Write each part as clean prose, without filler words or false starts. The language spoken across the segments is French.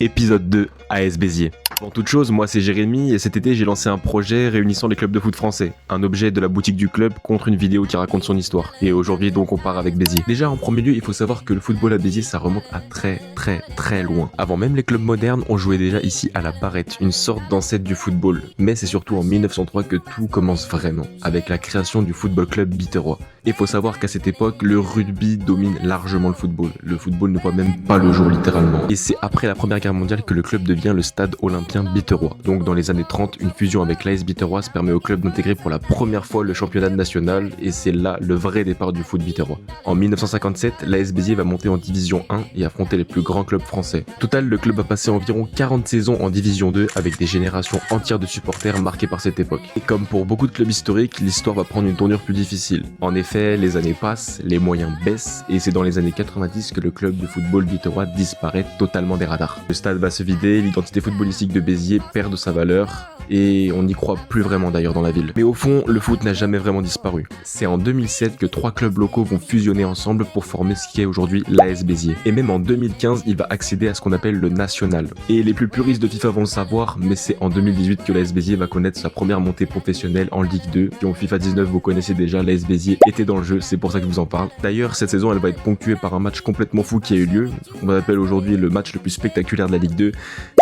Épisode 2, AS Béziers. Avant toute chose, moi c'est Jérémy et cet été j'ai lancé un projet réunissant les clubs de foot français. Un objet de la boutique du club contre une vidéo qui raconte son histoire. Et aujourd'hui donc on part avec Béziers. Déjà en premier lieu il faut savoir que le football à Béziers ça remonte à très loin. Avant même les clubs modernes, on jouait déjà ici à la barrette, une sorte d'ancêtre du football. Mais c'est surtout en 1903 que tout commence vraiment, avec la création du football club biterrois. Et faut savoir qu'à cette époque, le rugby domine largement le football. Le football ne voit même pas le jour littéralement. Et c'est après la Première Guerre mondiale que le club devient le stade olympien biterrois. Donc dans les années 30, une fusion avec l'AS Biterroise permet au club d'intégrer pour la première fois le championnat national et c'est là le vrai départ du foot biterrois. En 1957, l'AS Béziers va monter en division 1 et affronter les plus grands clubs français. Au total, le club va passer environ 40 saisons en division 2 avec des générations entières de supporters marquées par cette époque. Et comme pour beaucoup de clubs historiques, l'histoire va prendre une tournure plus difficile. En effet, les années passent, les moyens baissent et c'est dans les années 90 que le club de football biterrois disparaît totalement des radars. Le stade va se vider, l'identité footballistique de Béziers perd de sa valeur et on n'y croit plus vraiment d'ailleurs dans la ville. Mais au fond, le foot n'a jamais vraiment disparu. C'est en 2007 que 3 clubs locaux vont fusionner ensemble pour former ce qui est aujourd'hui l'AS Béziers. Et même en 2015, il va accéder à ce qu'on appelle le national. Et les plus puristes de FIFA vont le savoir, mais c'est en 2018 que l'AS Béziers va connaître sa première montée professionnelle en Ligue 2. Puis en FIFA 19, vous connaissez déjà, l'AS Béziers était dans le jeu, c'est pour ça que je vous en parle. D'ailleurs, cette saison, elle va être ponctuée par un match complètement fou qui a eu lieu. On appelle aujourd'hui le match le plus spectaculaire de la Ligue 2,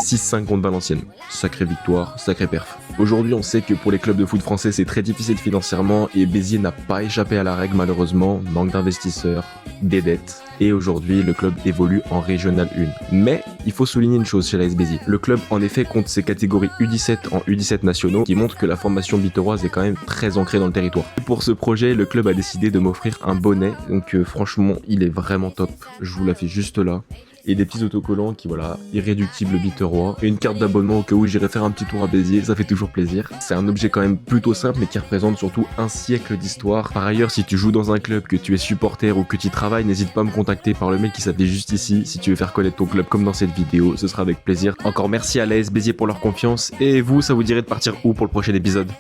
6-5 contre Valenciennes. Sacrée victoire, sacrée perf. Aujourd'hui, on sait que pour les clubs de foot français, c'est très difficile financièrement et Béziers n'a pas échappé à la règle malheureusement, manque d'investisseurs, des dettes. Et aujourd'hui, le club évolue en Régional 1. Mais il faut souligner une chose chez l'AS Béziers. Le club, en effet, compte ses catégories U17 en U17 nationaux qui montrent que la formation biterroise est quand même très ancrée dans le territoire. Et pour ce projet, le club a décidé de m'offrir un bonnet. Donc franchement, il est vraiment top. Je vous la fais juste là. Et des petits autocollants qui voilà, irréductibles biterrois, et une carte d'abonnement au cas où j'irai faire un petit tour à Béziers, ça fait toujours plaisir. C'est un objet quand même plutôt simple mais qui représente surtout un siècle d'histoire. Par ailleurs, si tu joues dans un club, que tu es supporter ou que tu y travailles, n'hésite pas à me contacter par le mail qui s'affiche juste ici. Si tu veux faire connaître ton club comme dans cette vidéo, ce sera avec plaisir. Encore merci à l'AS Béziers pour leur confiance, et vous, ça vous dirait de partir où pour le prochain épisode ?